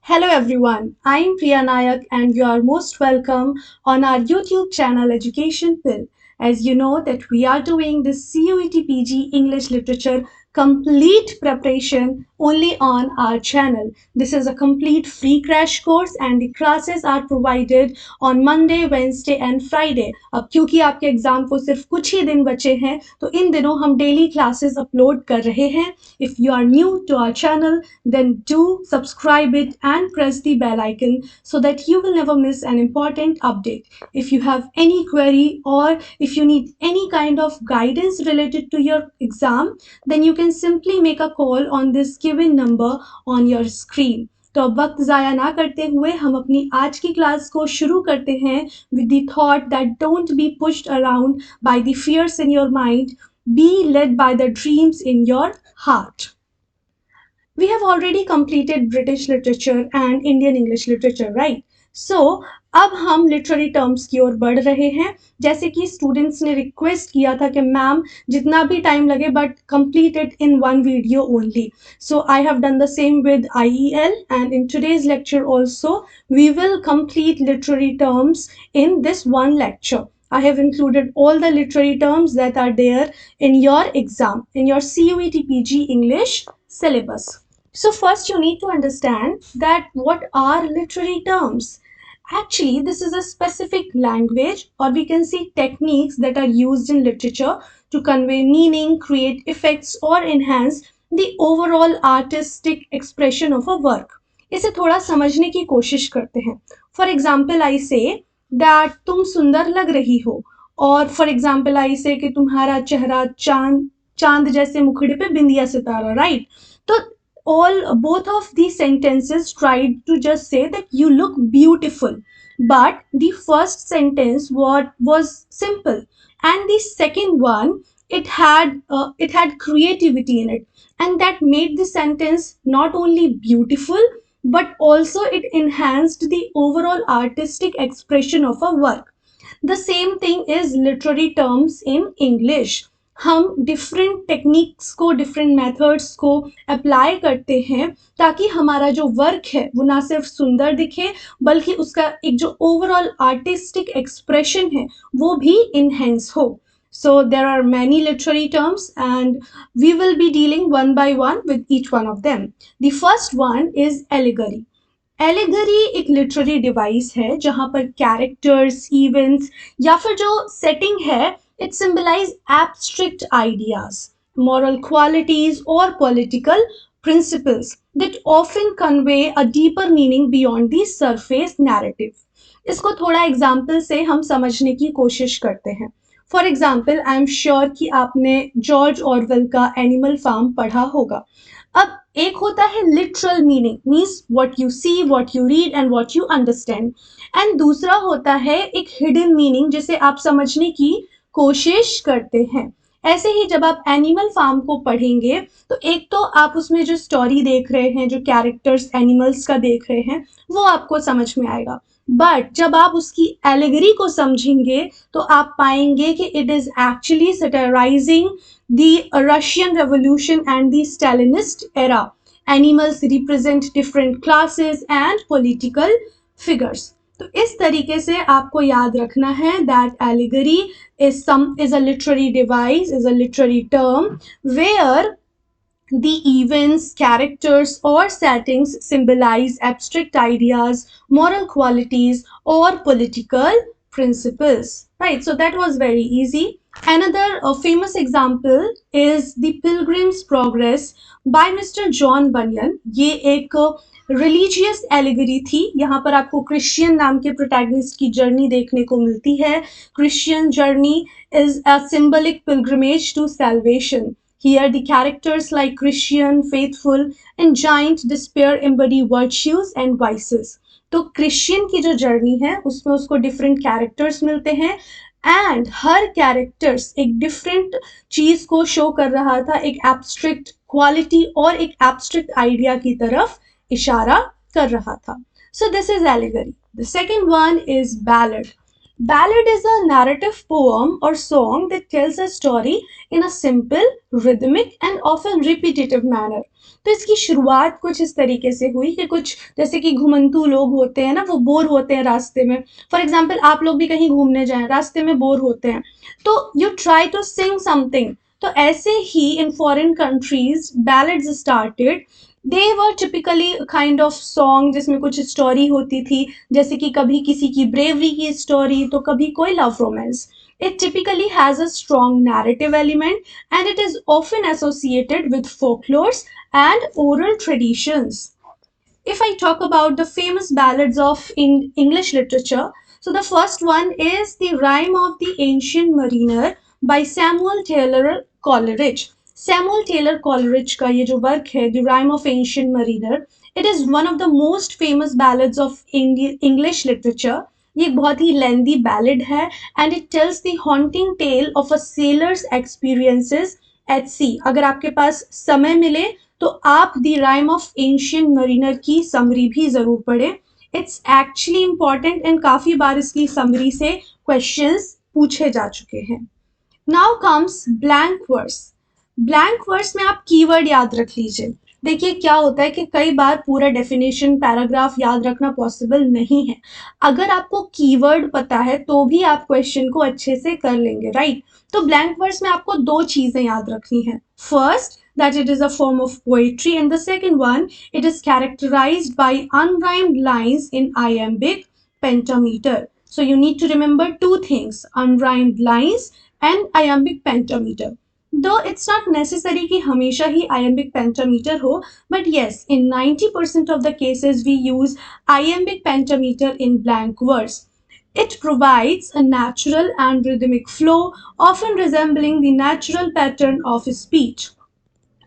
Hello everyone, I am Priya Nayak and you are most welcome on our YouTube channel Education Pill. As you know that we are doing this CUET PG English Literature complete preparation only on our channel. This is a complete free crash course and the classes are provided on Monday, Wednesday and Friday. अब क्योंकि आपके exam को सिर्फ कुछ ही दिन बचे हैं तो इन दिनों हम डेली क्लासेस अपलोड कर रहे हैं. If you are new to our channel, then do subscribe it and press the bell icon so that you will never miss an important update. If you have any query or if you need any kind of guidance related to your exam, then you can simply make a call on this given number on your screen. तो अब वक्त ज़ाया ना करते हुए हम अपनी आज की क्लास को शुरू करते हैं with the thought that don't be pushed around by the fears in your mind, be led by the dreams in your heart. We have already completed British literature and Indian English literature, right? So अब हम literary terms की ओर बढ़ रहे हैं. जैसे कि students ने request किया था कि मैम जितना भी टाइम लगे but complete it in one video only. So I have done the same with IEL and in today's lecture also we will complete literary terms in this one lecture. I have included all the literary terms that are there in your exam, in your CUET PG English syllabus. So first you need to understand that what are literary terms. Actually, this is a specific language or we can say techniques that are used in literature to convey meaning, create effects or enhance the overall artistic expression of a work. इसे थोड़ा समझने की कोशिश करते हैं. For example, I say that तुम सुंदर लग रही हो और for example, I say कि तुम्हारा चेहरा चांद जैसे मुखड़े पे बिंदिया सितारा, right? तो both of these sentences tried to just say that you look beautiful, but the first sentence was simple and the second one it had creativity in it, and that made the sentence not only beautiful but also it enhanced the overall artistic expression of a work. The same thing is literary terms in English. हम different techniques को different methods को apply करते हैं ताकि हमारा जो work है वो ना सिर्फ सुंदर दिखे बल्कि उसका एक जो ओवरऑल आर्टिस्टिक एक्सप्रेशन है वो भी इनहेंस हो. So there are many literary terms and we will be dealing one by one with each one of them. The first one is allegory. Allegory एक लिटरेरी डिवाइस है जहां पर characters, events या फिर जो सेटिंग है it symbolize abstract ideas, moral qualities or political principles that often convey a deeper meaning beyond the surface narrative. इसको थोड़ा एग्जाम्पल से हम समझने की कोशिश करते हैं. For example, I am sure कि आपने जॉर्ज ऑरवेल का एनिमल फार्म पढ़ा होगा. अब एक होता है literal meaning, means what you see, what you read and what you understand, and दूसरा होता है एक हिडन मीनिंग जिसे आप समझने की कोशिश करते हैं. ऐसे ही जब आप एनिमल फार्म को पढ़ेंगे तो एक तो आप उसमें जो स्टोरी देख रहे हैं, जो कैरेक्टर्स एनिमल्स का देख रहे हैं वो आपको समझ में आएगा, बट जब आप उसकी एलिगरी को समझेंगे तो आप पाएंगे कि it is actually satirizing the Russian Revolution and the Stalinist era. Animals represent different classes and political figures. तो इस तरीके से आपको याद रखना है that allegory is a literary device, is a literary term where the events, characters, or settings symbolize abstract ideas, moral qualities, or political principles. Right, so that was very easy. Another famous example is The Pilgrim's Progress by Mr. John Bunyan. ये एक religious allegory थी. यहाँ पर आपको Christian नाम के protagonist की journey देखने को मिलती है. Christian journey is a symbolic pilgrimage to salvation. Here the characters like Christian, faithful and giant despair embody virtues and vices. तो क्रिश्चियन की जो जर्नी है उसमें उसको डिफरेंट कैरेक्टर्स मिलते हैं एंड हर कैरेक्टर्स एक डिफरेंट चीज को शो कर रहा था, एक एब्स्ट्रैक्ट क्वालिटी और एक एब्स्ट्रैक्ट आइडिया की तरफ इशारा कर रहा था. सो this is allegory. The second one is ballad. Ballad is a narrative poem or song that tells a story in a simple, rhythmic and often repetitive manner. तो इसकी शुरुआत कुछ इस तरीके से हुई कि कुछ जैसे कि घुमंतू लोग होते हैं ना, वो बोर होते हैं रास्ते में. फॉर एग्जाम्पल आप लोग भी कहीं घूमने जाएं, रास्ते में बोर होते हैं, तो you try to sing something. तो ऐसे ही in foreign countries ballads started. They were typically kind of song जिसमें कुछ स्टोरी होती थी, जैसे कि कभी किसी की ब्रेवरी की स्टोरी तो कभी कोई love romance. It typically has a strong narrative element and it is often associated with folklores and oral traditions. If I talk about the famous ballads of in English literature, so the first one is The Rime of the Ancient Mariner by Samuel Taylor Coleridge. Samuel Taylor Coleridge का ये जो work है, The Rime of Ancient Mariner, it is one of the most famous ballads of English literature. ये एक बहुत ही lengthy ballad है and it tells the haunting tale of a sailor's experiences at sea. अगर आपके पास समय मिले तो आप the rime of ancient mariner की समरी भी जरूर पढ़ें. इट्स एक्चुअली इंपॉर्टेंट एंड काफी बार इसकी समरी से क्वेश्चंस पूछे जा चुके हैं. Now comes blank verse. Blank verse में आप कीवर्ड याद रख लीजिए. देखिए क्या होता है कि कई बार पूरा डेफिनेशन पैराग्राफ याद रखना पॉसिबल नहीं है. अगर आपको कीवर्ड पता है तो भी आप क्वेश्चन को अच्छे से कर लेंगे, राइट? तो ब्लैंक वर्स में आपको दो चीजें याद रखनी है. First, that it is a form of poetry, and the second one, it is characterized by unrhymed lines in iambic pentameter. So you need to remember two things: unrhymed lines and iambic pentameter. Though it's not necessary कि हमेशा ही iambic pentameter हो, but yes, in 90% of the cases we use iambic pentameter in blank verse. It provides a natural and rhythmic flow, often resembling the natural pattern of speech.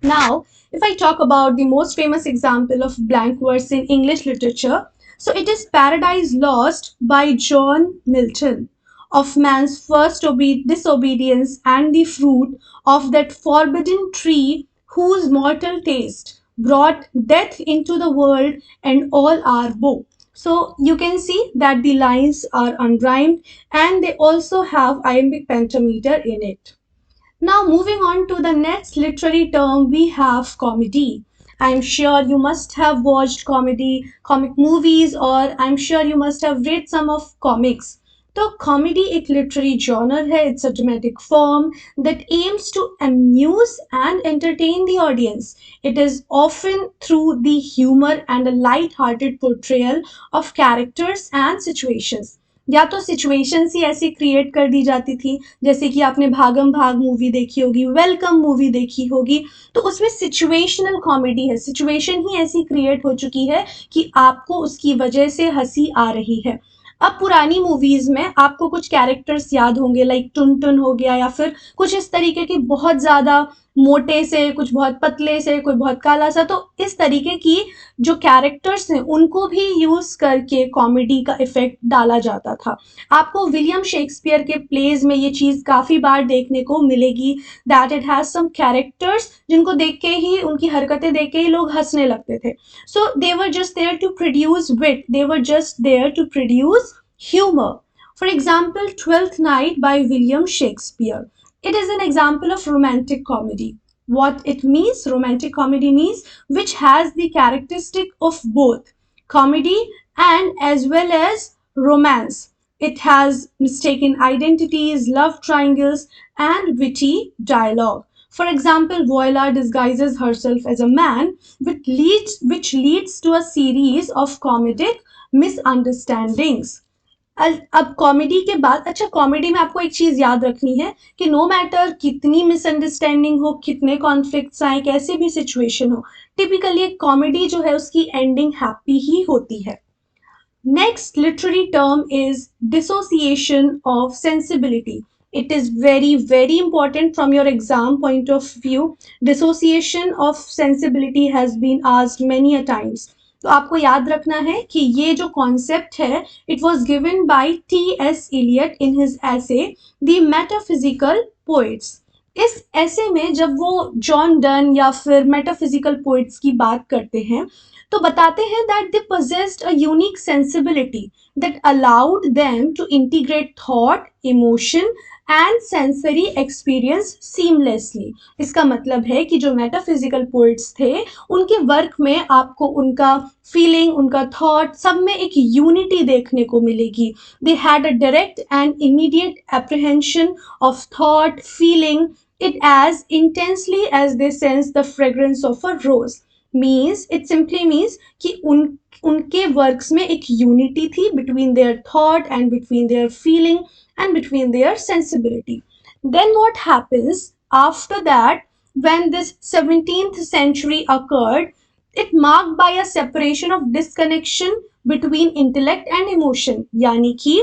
Now, if I talk about the most famous example of blank verse in English literature, so it is Paradise Lost by John Milton. Of man's first disobedience and the fruit of that forbidden tree whose mortal taste brought death into the world and all our woe. So you can see that the lines are unrhymed and they also have iambic pentameter in it. Now, moving on to the next literary term, we have comedy. I'm sure you must have watched comic movies, or I'm sure you must have read some of comics. तो comedy एक literary genre है. It's a dramatic form that aims to amuse and entertain the audience. It is often through the humour and a light hearted portrayal of characters and situations. या तो situations ही ऐसी create कर दी जाती थी, जैसे कि आपने भागम भाग मूवी देखी होगी, वेलकम मूवी देखी होगी, तो उसमें सिचुएशनल कॉमेडी है. सिचुएशन ही ऐसी क्रिएट हो चुकी है कि आपको उसकी वजह से हंसी आ रही है. अब पुरानी मूवीज में आपको कुछ कैरेक्टर्स याद होंगे, लाइक टुन हो गया, या फिर कुछ इस तरीके की बहुत ज्यादा मोटे से, कुछ बहुत पतले से, कोई बहुत काला सा. तो इस तरीके की जो कैरेक्टर्स हैं उनको भी यूज करके कॉमेडी का इफेक्ट डाला जाता था. आपको विलियम शेक्सपियर के प्लेज में ये चीज काफी बार देखने को मिलेगी, that it has some characters जिनको देख के ही, उनकी हरकतें देख के ही लोग हंसने लगते थे. So they were just there to produce wit, they were just there to produce humor. For example, Twelfth Night by William Shakespeare. It is an example of romantic comedy. What it means, romantic comedy means which has the characteristic of both comedy and as well as romance. It has mistaken identities, love triangles, and witty dialogue. For example, Viola disguises herself as a man, which leads to a series of comedic misunderstandings. अब comedy के बाद, अच्छा comedy में आपको एक चीज याद रखनी है कि नो मैटर कितनी मिसअंडरस्टैंडिंग हो, कितने कॉन्फ्लिक्ट्स आए, कैसे भी सिचुएशन हो, टिपिकली एक कॉमेडी जो है उसकी एंडिंग हैप्पी ही होती है. Next literary term is dissociation of sensibility. It is very, very important from your exam point of view. Dissociation of sensibility has been asked many a times. तो आपको याद रखना है कि ये जो कॉन्सेप्ट है, it was given by T.S. Eliot in his essay The Metaphysical Poets. इस ऐसे में जब वो जॉन डन या फिर मेटाफिजिकल पोइट्स की बात करते हैं तो बताते हैं that they possessed a unique sensibility that allowed them to integrate thought, emotion and sensory experience seamlessly. इसका मतलब है कि जो मेटाफिजिकल पोइट्स थे उनके वर्क में आपको उनका फीलिंग, उनका थॉट सब में एक यूनिटी देखने को मिलेगी. They had a direct and immediate apprehension of thought, feeling it as intensely as they sense the fragrance of a rose. Means it simply means कि उनके वर्क्स में एक यूनिटी थी between their thought and between their feeling and between their sensibility. Then what happens after that, when this 17th century occurred, it marked by a separation of disconnection between intellect and emotion. यानी कि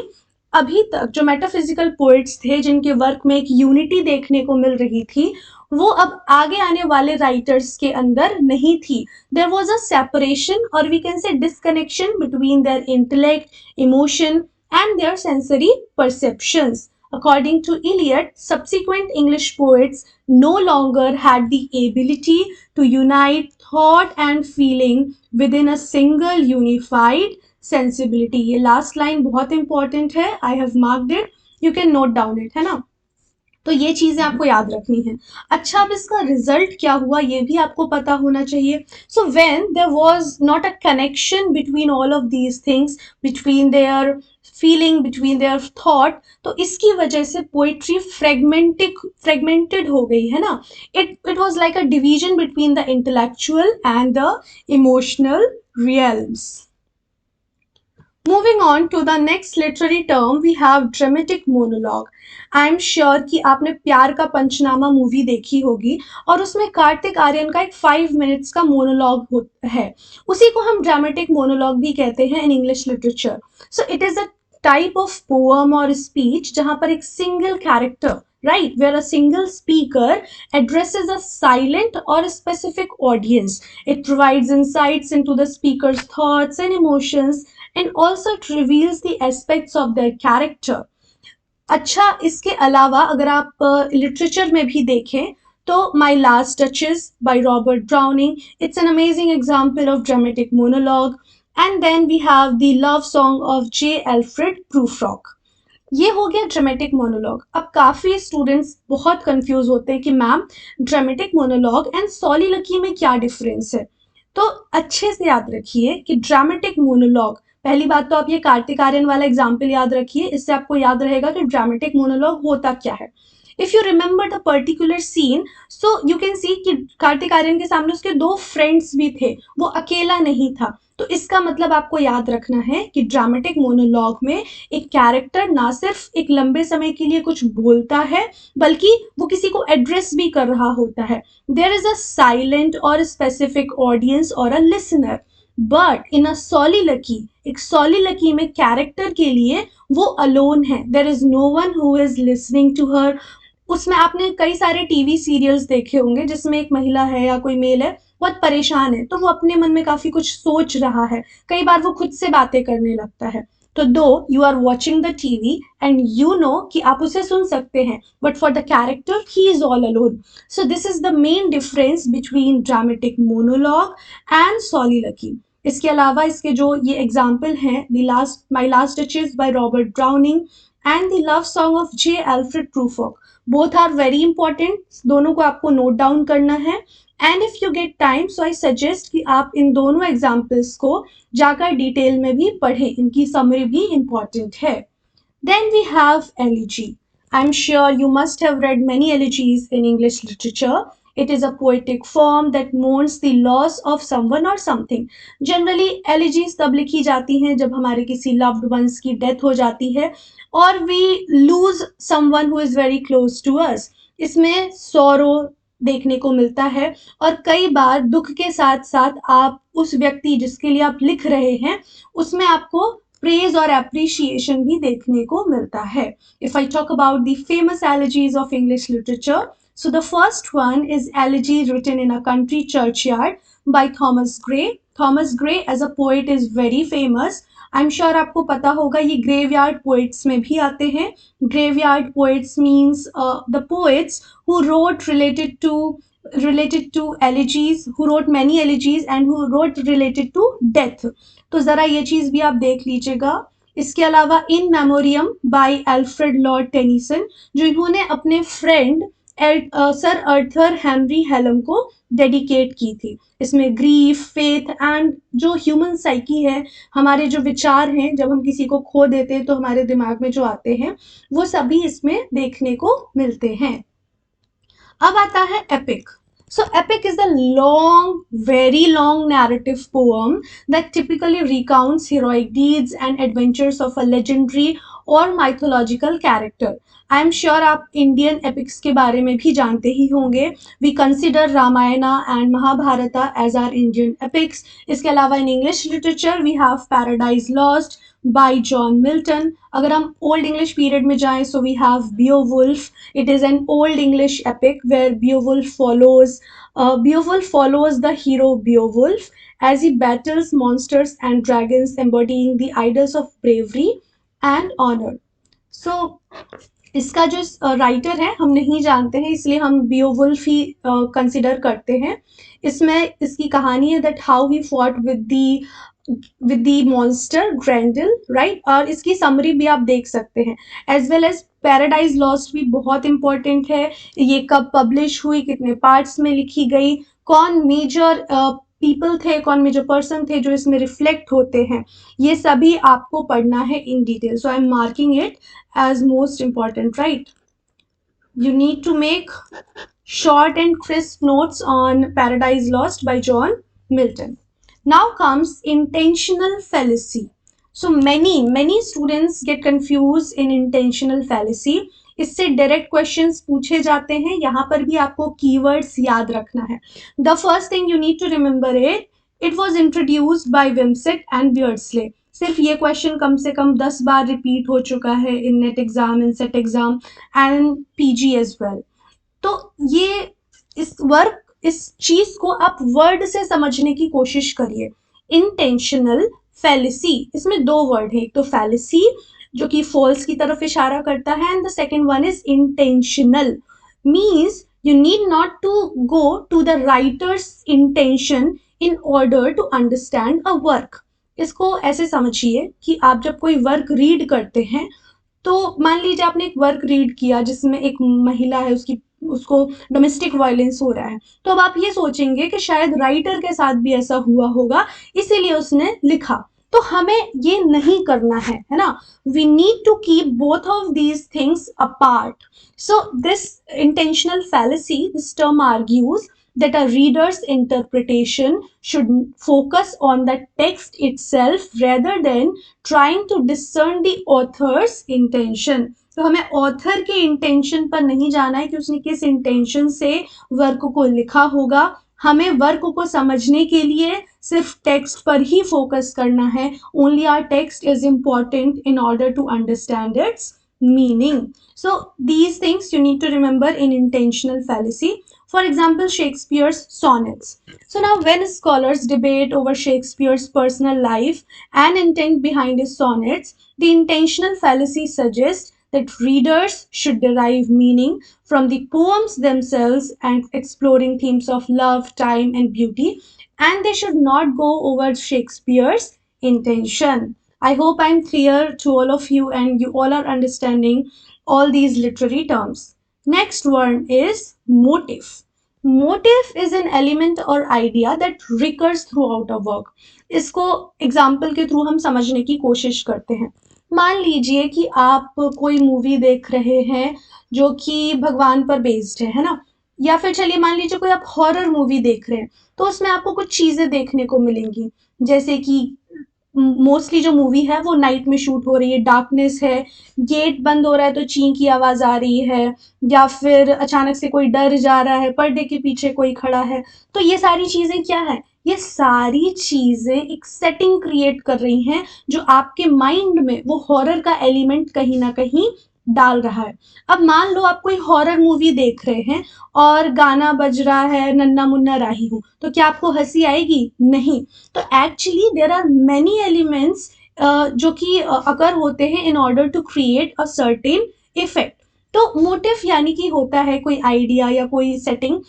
अभी तक जो metaphysical poets थे जिनके work में एक unity देखने को मिल रही थी वो अब आगे आने वाले राइटर्स के अंदर नहीं थी. There was a separation or we can say disconnection between their intellect, emotion and their sensory perceptions. According to Eliot, subsequent English poets no longer had the ability to unite thought and feeling within a single unified sensibility. ये last line बहुत important है. I have marked it, you can note down it, है ना. तो ये चीजें आपको याद रखनी है. अच्छा, अब इसका रिजल्ट क्या हुआ ये भी आपको पता होना चाहिए. So when there was not a connection between all of these things, between their feeling, between their thought, तो इसकी वजह से पोइट्री फ्रेगमेंटेड हो गई, है ना. It was like a division between the intellectual and the emotional realms. Moving on to the next literary term, we have dramatic monologue. I am sure कि आपने प्यार का पंचनामा मूवी देखी होगी और उसमें कार्तिक आर्यन का एक 5 मिनट्स का मोनोलॉग है. उसी को हम ड्रामेटिक मोनोलॉग भी कहते हैं in English literature. So it is a type of poem और स्पीच जहां पर एक single character, right, where a single speaker addresses a silent or a specific audience. It provides insights into the speaker's thoughts and emotions and also it reveals the aspects of their character. अच्छा, इसके अलावा अगर आप literature में भी देखें तो My last touches by Robert Browning, it's an amazing example of dramatic monologue. And then we have the love song of J Alfred Prufrock. ये हो गया ड्रामेटिक मोनोलॉग. अब काफी स्टूडेंट्स बहुत कंफ्यूज होते हैं कि मैम ड्रामेटिक मोनोलॉग एंड सॉलिलकी में क्या डिफरेंस है. तो अच्छे से याद रखिए कि ड्रामेटिक मोनोलॉग, पहली बात तो आप ये कार्तिक आर्यन वाला एग्जाम्पल याद रखिए, इससे आपको याद रहेगा कि ड्रामेटिक मोनोलॉग होता क्या है. If you remember the particular scene, so you can see कि कार्तिक आर्यन के सामने उसके 2 फ्रेंड्स भी थे, वो अकेला नहीं था. तो इसका मतलब आपको याद रखना है कि ड्रामेटिक मोनोलॉग में एक कैरेक्टर ना सिर्फ एक लंबे समय के लिए कुछ बोलता है बल्कि वो किसी को एड्रेस भी कर रहा होता है. देयर इज अ साइलेंट और स्पेसिफिक ऑडियंस और अ लिसनर. बट इन अ सॉलिलकी, एक सॉलिलकी में कैरेक्टर के लिए वो अलोन है. There is no one who is listening to her. उसमें आपने कई सारे टीवी सीरियल्स देखे होंगे जिसमें एक महिला है या कोई मेल है, बहुत परेशान है, तो वो अपने मन में काफी कुछ सोच रहा है. कई बार वो खुद से बातें करने लगता है. तो दो you are watching the TV and you know कि आप उसे सुन सकते हैं, but for the character he is all alone. So this is the main difference between dramatic monologue and soliloquy. इसके अलावा इसके जो ये एग्जाम्पल हैं, the last my last touches by Robert Browning and the love song of J Alfred Prufrock, both are very important. दोनों को आपको note down करना है. And if you get time so I suggest कि आप इन दोनों examples को जाकर डिटेल में भी पढ़ें, इनकी समरी भी इंपॉर्टेंट है. Then we have elegy. I'm sure you must have read many elegies in English literature. It is a poetic form that mourns the loss of someone or something. Generally, elegies तब लिखी जाती हैं जब हमारे किसी loved ones की death हो जाती है और we lose someone who is very close to us. इसमें sorrow देखने को मिलता है और कई बार दुख के साथ साथ आप उस व्यक्ति जिसके लिए आप लिख रहे हैं उसमें आपको praise और appreciation भी देखने को मिलता है. If I talk about the famous elegies of English literature, so the first one is Elegy Written in a Country Churchyard by Thomas Gray. Thomas Gray as a poet is very famous. I am sure आपको पता होगा ये graveyard poets में भी आते हैं. Graveyard poets means the poets who wrote related to elegies, who wrote many elegies and who wrote related to death. तो ज़रा ये चीज़ भी आप देख लीजिएगा. इसके अलावा in memoriam by Alfred Lord Tennyson, जो इन्होंने अपने friend sir Arthur Henry Hallam को डेडिकेट की थी. इसमें ग्रीफ, फेथ एंड जो ह्यूमन साइकी है, हमारे जो विचार हैं, जब हम किसी को खो देते हैं तो हमारे दिमाग में जो आते हैं, वो सभी इसमें देखने को मिलते हैं. अब आता है epic. So epic is a long, very long narrative poem that typically recounts heroic deeds and adventures of a legendary or mythological character. I am sure आप Indian epics के बारे में भी जानते ही होंगे. We consider Ramayana and Mahabharata as our Indian epics. इसके अलावा in English literature we have Paradise Lost by John Milton. अगर हम Old English period में जाएं, so we have Beowulf. It is an Old English epic where Beowulf follows the hero Beowulf as he battles monsters and dragons, embodying the ideals of bravery and honor. So इसका जो writer है हम नहीं जानते हैं, इसलिए हम Beowulf ही consider करते हैं. इसमें इसकी कहानी है that how he fought with the monster Grendel, right. और इसकी समरी भी आप देख सकते हैं. As well as Paradise Lost भी बहुत इंपॉर्टेंट है. ये कब पब्लिश हुई, कितने पार्ट्स में लिखी गई, कौन मेजर पीपल थे, कौन मेजर पर्सन थे जो इसमें रिफ्लेक्ट होते हैं, ये सभी आपको पढ़ना है in detail. So I am marking it as most important, right? You need to make short and crisp notes on Paradise Lost by John Milton. Now comes intentional fallacy. So many students get confused in intentional fallacy. इससे direct questions पूछे जाते हैं. यहाँ पर भी आपको keywords याद रखना है. The first thing you need to remember it was introduced by Wimsatt and Beardsley. सिर्फ ये क्वेश्चन कम से कम 10 बार रिपीट हो चुका है in NET exam, in SET exam and PG as well. तो ये इस चीज को आप वर्ड से समझने की कोशिश करिए. इंटेंशनल फैलिसी, इसमें दो वर्ड है. एक तो फैलिसी जो कि फॉल्स की तरफ इशारा करता है, and the second one is intentional. Means you need not to go to the writer's intention in order to understand a work. इसको ऐसे समझिए कि आप जब कोई वर्क रीड करते हैं, तो मान लीजिए आपने एक वर्क रीड किया जिसमें एक महिला है, उसको डोमेस्टिक वायलेंस हो रहा है, तो अब आप ये सोचेंगे कि शायद राइटर के साथ भी ऐसा हुआ होगा, इसीलिए उसने लिखा. तो हमें ये नहीं करना है ना. We need to keep both of these things apart. So this intentional fallacy, this term argues that a reader's interpretation should focus on the text itself rather than trying to discern the author's intention. तो हमें author के intention पर नहीं जाना है कि उसने किस इंटेंशन से वर्क को लिखा होगा. हमें वर्क को समझने के लिए सिर्फ टेक्स्ट पर ही फोकस करना है. Only our text is important in order to understand its meaning. So these things you need to remember in intentional fallacy. For example, Shakespeare's sonnets. So now when scholars debate over Shakespeare's personal life and intent behind his sonnets, the intentional fallacy suggests that readers should derive meaning from the poems themselves and exploring themes of love, time and beauty, and they should not go over Shakespeare's intention. I hope I'm clear to all of you and you all are understanding all these literary terms. Next one is motive. Motive is an element or idea that recurs throughout a work. इसको example के through हम समझने की कोशिश करते हैं. मान लीजिए कि आप कोई मूवी देख रहे हैं जो कि भगवान पर बेस्ड है ना. या फिर चलिए मान लीजिए कोई आप हॉरर मूवी देख रहे हैं, तो उसमें आपको कुछ चीजें देखने को मिलेंगी. जैसे कि मोस्टली जो मूवी है वो नाइट में शूट हो रही है, डार्कनेस है, गेट बंद हो रहा है तो चीं की आवाज आ रही है, या फिर अचानक से कोई डर जा रहा है, पर्दे के पीछे कोई खड़ा है. तो ये सारी चीजें क्या है, ये सारी चीजें एक सेटिंग क्रिएट कर रही हैं जो आपके माइंड में वो हॉरर का एलिमेंट कहीं ना कहीं डाल रहा है. अब मान लो आप कोई हॉरर मूवी देख रहे हैं और गाना बज रहा है नन्ना मुन्ना राही हूं, तो क्या आपको हंसी आएगी? नहीं. तो actually there are many elements जो कि अकर होते हैं in order to create a certain effect. तो मोटिव यानी कि होता है कोई आइडिया या कोई सेटिंग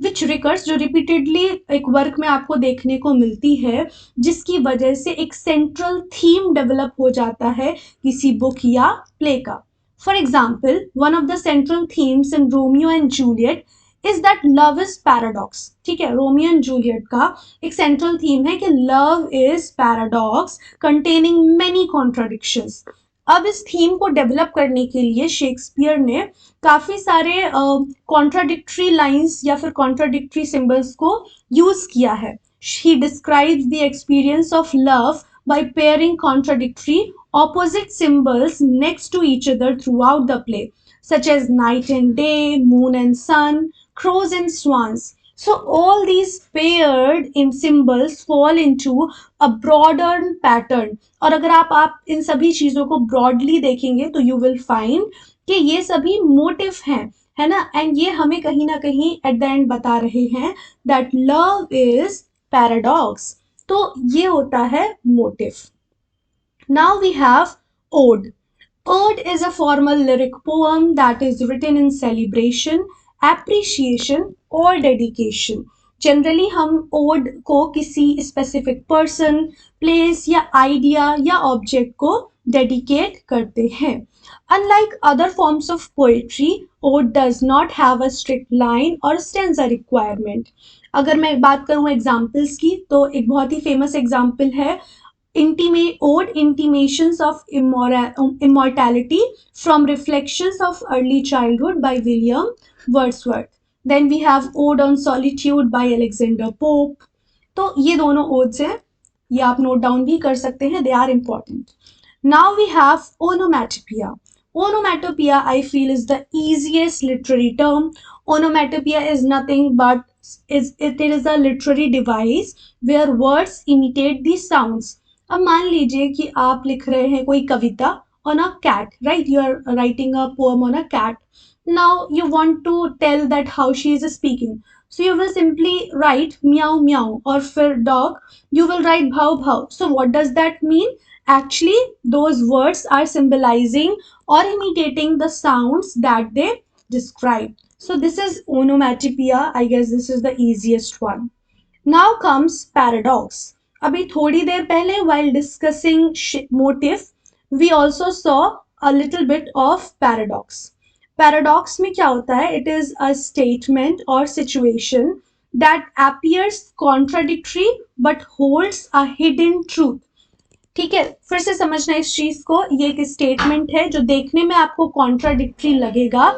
विच रिकर्स, जो रिपीटेडली एक वर्क में आपको देखने को मिलती है, जिसकी वजह से एक सेंट्रल थीम डेवलप हो जाता है किसी बुक या प्ले का। For example, one of the central themes in Romeo and Juliet is that love is paradox. ठीक है, रोमियो एंड जूलियट का एक सेंट्रल थीम है कि love is paradox containing many contradictions. अब इस थीम को डेवलप करने के लिए शेक्सपियर ने काफी सारे कॉन्ट्राडिक्टरी लाइंस या फिर कॉन्ट्राडिक्टरी सिंबल्स को यूज किया है। He describes the experience of love by pairing contradictory opposite symbols next to each other throughout the play, such as night and day, moon and sun, crows and swans. So all these paired in symbols fall into a broader pattern. और अगर आप इन सभी चीजों को broadly देखेंगे तो you will find कि ये सभी motive हैं, है ना, एंड ये हमें कहीं ना कहीं at the end बता रहे हैं that love is paradox. तो ये होता है motive. Now we have ode. Ode is a formal lyric poem that is written in celebration, appreciation or dedication. Generally हम ode को किसी specific person, place या idea या object को dedicate करते हैं। Unlike other forms of poetry, ode does not have a strict line or stanza requirement. अगर मैं बात करूँ एग्जाम्पल्स की तो एक बहुत ही फेमस एग्जाम्पल है Ode Intimations of Immortality from Reflections of Early Childhood by William Wordsworth. Then we have Ode on Solitude by Alexander Pope. तो ये दोनों odes हैं, ये आप नोट डाउन भी कर सकते हैं, they are important. Now we have onomatopoeia. Onomatopoeia, I feel, is the easiest literary term. Onomatopoeia is nothing but it is a literary device where words imitate the sounds. अब मान लीजिए कि आप लिख रहे हैं कोई कविता on a cat, right? You are writing a poem on a cat. Now you want to tell that how she is speaking. So you will simply write meow meow, or for dog you will write bhav bhav. So what does that mean? Actually, those words are symbolizing or imitating the sounds that they describe. So this is onomatopoeia. I guess this is the easiest one. Now comes paradox. अभी थोड़ी देर पहले while discussing motive, we also saw a little bit of paradox. Paradox में क्या होता है? It is a statement or situation that appears contradictory but holds a hidden truth. ठीक है, फिर से समझना इस चीज को। ये एक स्टेटमेंट है जो देखने में आपको कॉन्ट्राडिक्टरी लगेगा,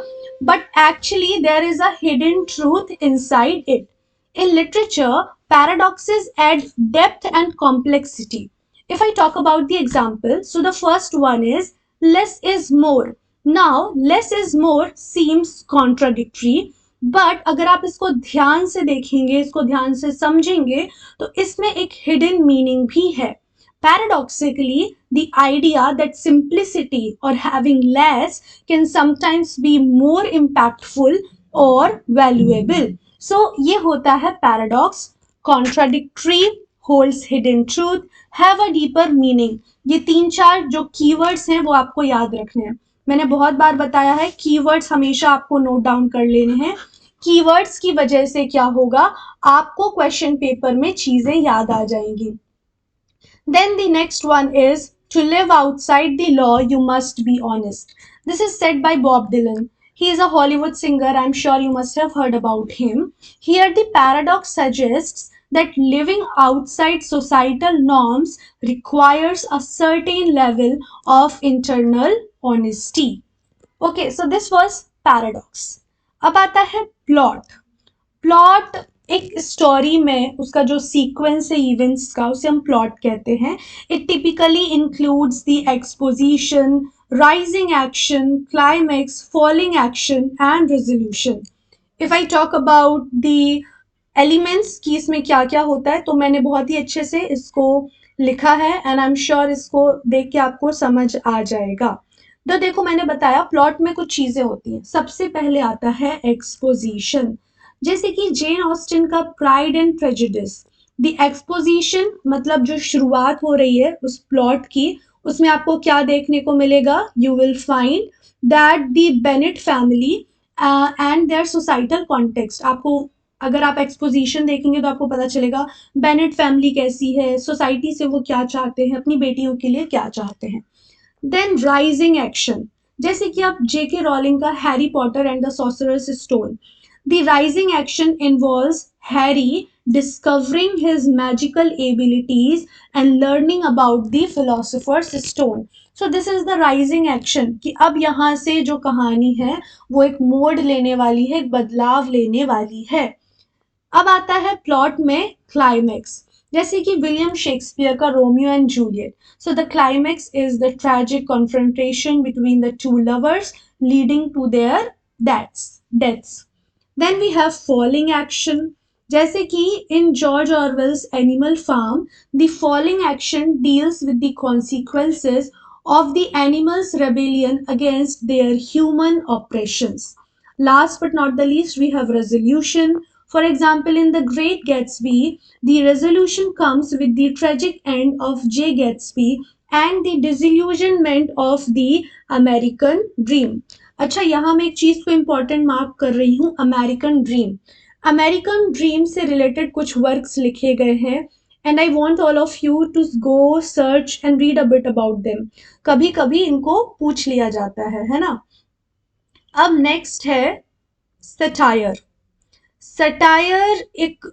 but actually there is a hidden truth inside it. In literature, paradoxes add depth and complexity. If I talk about the example, so the first one is less is more. Now, less is more seems contradictory, but अगर आप इसको ध्यान से देखेंगे, इसको ध्यान से समझेंगे, तो इसमें एक hidden meaning भी है। Paradoxically, the idea that simplicity or having less can sometimes be more impactful or valuable. So ये होता है paradox, contradictory, holds hidden truth, have a deeper meaning. ये 3-4 जो keywords हैं वो आपको याद रखने हैं। मैंने बहुत बार बताया है keywords हमेशा आपको नोट डाउन कर लेने हैं। keywords की वजह से क्या होगा, आपको क्वेश्चन पेपर में चीजें याद आ जाएंगी। Then the next one is to live outside the law you must be honest. This is said by Bob Dylan. He is a Hollywood singer. I'm sure you must have heard about him. Here the paradox suggests that living outside societal norms requires a certain level of internal honesty. Okay, so this was paradox. अब आता है plot. Plot एक story में उसका जो sequence है events का, उसे हम प्लॉट कहते हैं। It typically includes the exposition, rising action, climax, falling action and resolution. If I talk about the elements की इसमें क्या क्या होता है, तो मैंने बहुत ही अच्छे से इसको लिखा है एंड आई एम श्योर इसको देख के आपको समझ आ जाएगा। तो देखो, मैंने बताया प्लॉट में कुछ चीजें होती हैं। सबसे पहले आता है एक्सपोजिशन, जैसे कि जेन ऑस्टिन का pride and prejudice. The exposition मतलब जो शुरुआत हो रही है उस प्लॉट की, उसमें आपको क्या देखने को मिलेगा? You will find that the Bennet family and their societal context. आपको अगर आप एक्सपोजिशन देखेंगे तो आपको पता चलेगा बेनेट फैमिली कैसी है, सोसाइटी से वो क्या चाहते हैं, अपनी बेटियों के लिए क्या चाहते हैं। देन राइजिंग एक्शन, जैसे कि आप जेके रॉलिंग का Harry Potter and the sorcerers stone, the rising action involves Harry discovering his magical abilities and learning about the philosopher's stone. So this is the rising action कि अब यहाँ से जो कहानी है वो एक मोड़ लेने वाली है, एक बदलाव लेने वाली है। अब आता है प्लॉट में क्लाइमेक्स, जैसे कि विलियम शेक्सपियर का Romeo and Juliet. So the climax is the tragic confrontation between the two lovers leading to their deaths. Then we have falling action, जैसे कि in George Orwell's Animal Farm the falling action deals with the consequences of the animals' rebellion against their human oppressions. Last but not the least, we have resolution. For example, in The Great Gatsby, the resolution comes with the tragic end of Jay Gatsby and the disillusionment of the American dream. अच्छा, यहाँ मैं एक चीज को important mark कर रही हूँ, American dream. American dream से रिलेटेड कुछ वर्क्स लिखे गए हैं and I want all of you to go search and read a bit about them. कभी कभी इनको पूछ लिया जाता है ना। अब नेक्स्ट है सटायर। सटायर एक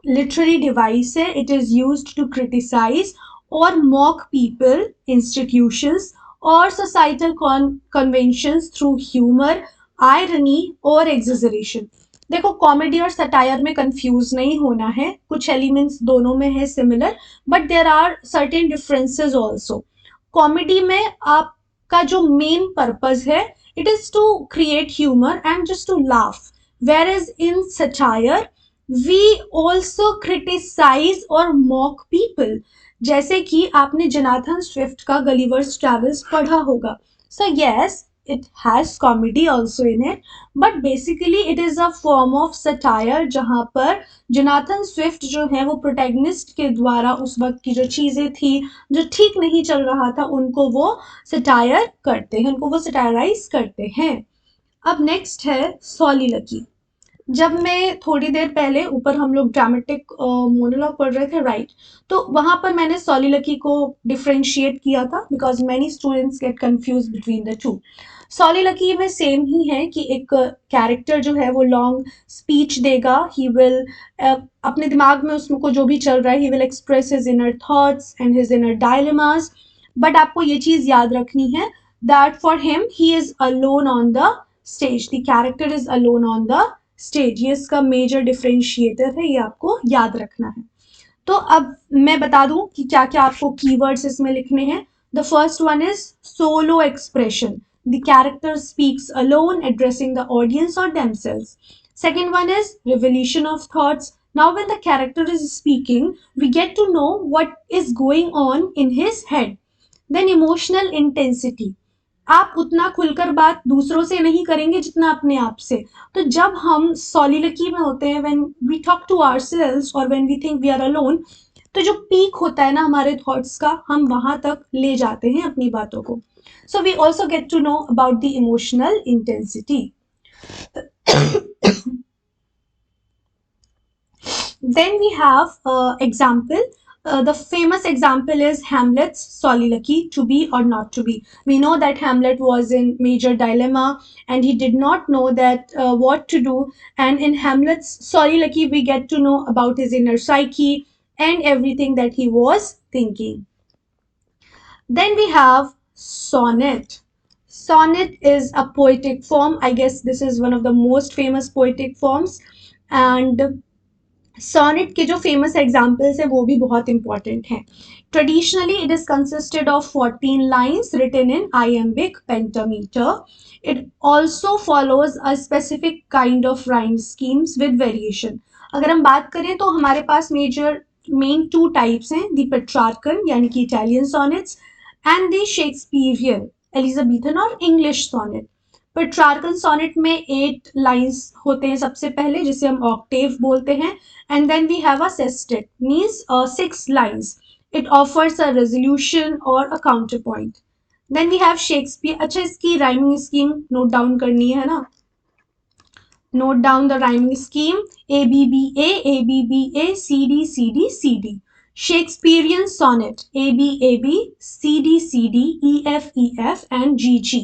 लिटरेरी डिवाइस है, it is used to criticise और मॉक पीपल, इंस्टीट्यूशंस और societal conventions through humour, irony और एग्जेजरेशन। देखो, कॉमेडी और सटायर में कंफ्यूज नहीं होना है, कुछ एलिमेंट्स दोनों में है similar, but there are certain differences also. Comedy में आपका जो मेन पर्पस है, it is to create humour and just to laugh, whereas in satire we also criticize और mock people, जैसे कि आपने जोनाथन स्विफ्ट का गलिवर्स ट्रैवल्स पढ़ा होगा। So yes, it has comedy also in it, but basically it is a form of satire जहाँ पर Jonathan Swift जो है वो प्रोटैगनिस्ट के द्वारा उस वक्त की जो चीजें थी, जो ठीक नहीं चल रहा था, उनको वो सटायर करते हैं, उनको वो सटायराइज करते हैं। अब नेक्स्ट है सॉलिलकी। जब मैं थोड़ी देर पहले ऊपर हम लोग ड्रामेटिक मोनोलॉग पढ़ रहे थे, राइट, तो वहां पर मैंने सॉलिलकी को डिफरेंशिएट किया था because many students get confuse between the two. Soliloquy में सेम ही है कि एक कैरेक्टर जो है वो लॉन्ग स्पीच देगा, ही विल अपने दिमाग में उसको जो भी चल रहा है, he will express his inner thoughts and his inner dilemmas. But आपको ये चीज याद रखनी है that for him he is alone on the stage, the character is alone on the stage. ये इसका मेजर डिफरेंशिएटर है, ये आपको याद रखना है। तो अब मैं बता दूं कि क्या क्या आपको कीवर्ड्स इसमें लिखने हैं। The first one is solo expression, the character speaks alone addressing the audience और themselves. Second one is revelation of thoughts. Now when the character is speaking, we get to know what is going on in his head. Then emotional intensity. आप उतना खुलकर बात दूसरों से नहीं करेंगे जितना अपने आप से। तो जब हम सॉलिलकी में होते हैं, when we talk to ourselves और when we think we are alone, तो जो पीक होता है ना हमारे थॉट्स का, हम वहां तक ले जाते हैं अपनी बातों को। So we also get to know about the emotional intensity. Then we have example. The famous example is Hamlet's soliloquy, to be or not to be. We know that Hamlet was in major dilemma and he did not know that what to do. And in Hamlet's soliloquy, we get to know about his inner psyche and everything that he was thinking. Then we have sonnet. Sonnet is a poetic form. I guess this is one of the most famous poetic forms. And sonnet के जो famous examples है वो भी बहुत important हैं। Traditionally it is consisted of 14 lines written in iambic pentameter. It also follows a specific kind of rhyme schemes with variation. अगर हम बात करें तो हमारे पास मेन टू टाइप्स हैं, द पेट्रार्कन यानी कि Italian sonnets and the Shakespearean, Elizabethan और इंग्लिश सोनेट। पेट्रार्कल सोनेट में 8 लाइंस होते हैं सबसे पहले, जिसे हम ऑक्टेव बोलते हैं, and then we have a sestet means 6 lines. It offers a resolution और a counterpoint. Then we have Shakespeare. अच्छा, इसकी राइमिंग स्कीम नोट डाउन करनी है ना. Note down the rhyming scheme: ABBA, ABBA, CD, CD, CD. Shakespearean sonnet: ABAB, CD, CD, EF, EF, and GG.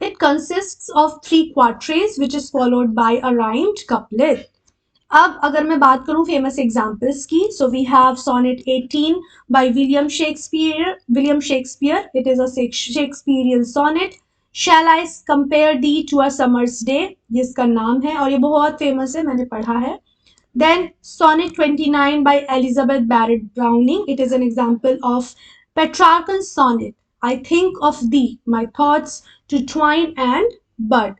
It consists of 3 quatrains which is followed by a rhymed couplet. अब अगर मैं बात करूं famous examples की, so we have sonnet 18 by William Shakespeare. It is a Shakespearean sonnet. Shall I compare thee to a summer's day, जिसका नाम है, और ये बहुत फेमस है, मैंने पढ़ा है. Then Sonnet 29 by Elizabeth Barrett Browning. It is an example of Petrarchan sonnet. I think of thee, my thoughts to twine and bud.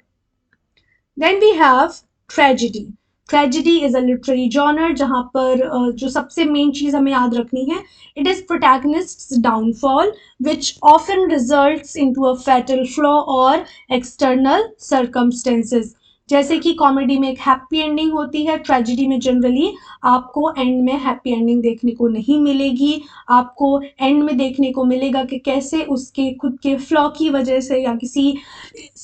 Then we have tragedy. Tragedy is a literary genre जहाँ पर जो सबसे main चीज हमें याद रखनी है, it is protagonist's downfall which often results into a fatal flaw or external circumstances. जैसे कि कॉमेडी में एक हैप्पी एंडिंग होती है, ट्रेजेडी में जनरली आपको एंड में हैप्पी एंडिंग देखने को नहीं मिलेगी. आपको एंड में देखने को मिलेगा कि कैसे उसके खुद के फ्लॉ की वजह से या किसी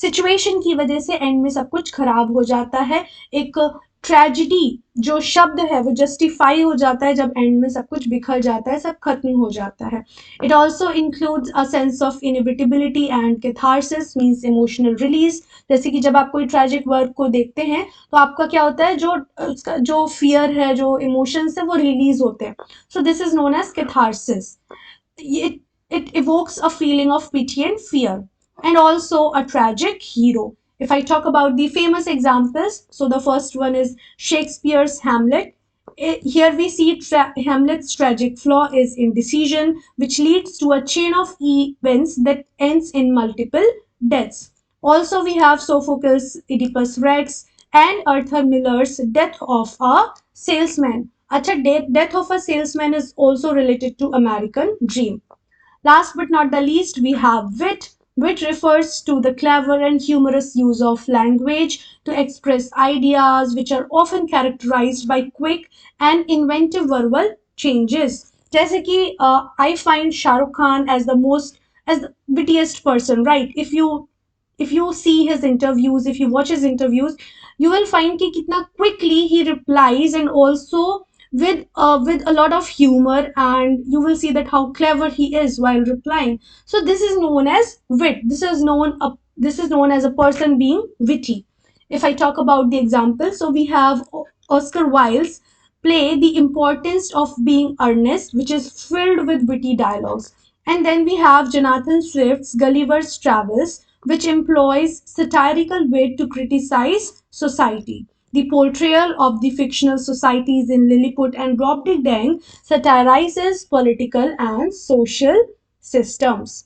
सिचुएशन की वजह से एंड में सब कुछ खराब हो जाता है. एक ट्रेजिडी जो शब्द है वो जस्टिफाई हो जाता है जब एंड में सब कुछ बिखर जाता है, सब खत्म हो जाता है. It also includes a sense of inevitability and catharsis means emotional release. जैसे कि जब आप कोई ट्रेजिक वर्क को देखते हैं तो आपका क्या होता है, जो फियर है, जो इमोशंस है, वो रिलीज होते हैं. So this is known as catharsis. It evokes a feeling of pity and fear, and also a tragic hero. If I talk about the famous examples, so the first one is Shakespeare's Hamlet. Here we see Hamlet's tragic flaw is indecision, which leads to a chain of events that ends in multiple deaths. Also, we have Sophocles' Oedipus Rex and Arthur Miller's Death of a Salesman. Acha, Death of a Salesman is also related to American Dream. Last but not the least, we have wit. Wit refers to the clever and humorous use of language to express ideas which are often characterized by quick and inventive verbal changes. जैसे कि I find Shah Rukh Khan as the wittiest person, right? If you see his interviews, if you watch his interviews, you will find कि कितना quickly he replies, and also with a lot of humor, and you will see that how clever he is while replying. So this is known as wit. This is known as a person being witty. If I talk about the example, so we have Oscar Wilde's play The Importance of Being Earnest, which is filled with witty dialogues. And then we have Jonathan Swift's Gulliver's Travels, which employs satirical wit to criticize society. The portrayal of the fictional societies in Lilliput and Brobdingdale satirizes political and social systems.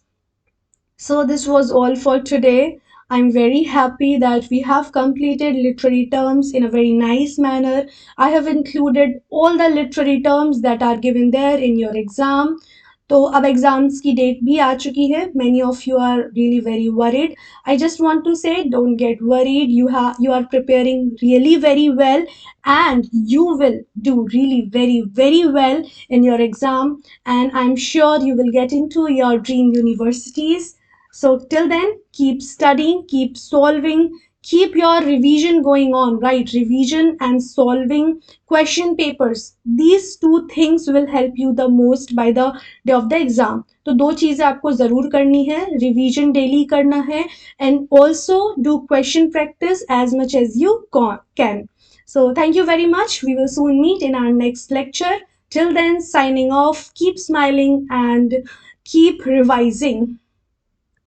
So this was all for today. I'm very happy that we have completed literary terms in a very nice manner. I have included all the literary terms that are given there in your exam. तो अब exams की date भी आ चुकी है. Many of you are really very worried. I just want to say, don't get worried. You are preparing really very well, and you will do really very very well in your exam. And I'm sure you will get into your dream universities. So till then, keep studying, keep solving, keep your revision going on, right? Revision and solving question papers. These two things will help you the most by the day of the exam. तो दो चीजें आपको जरूर करनी है, revision daily करना है, and also do question practice as much as you can. So thank you very much. We will soon meet in our next lecture. Till then, signing off. Keep smiling and keep revising.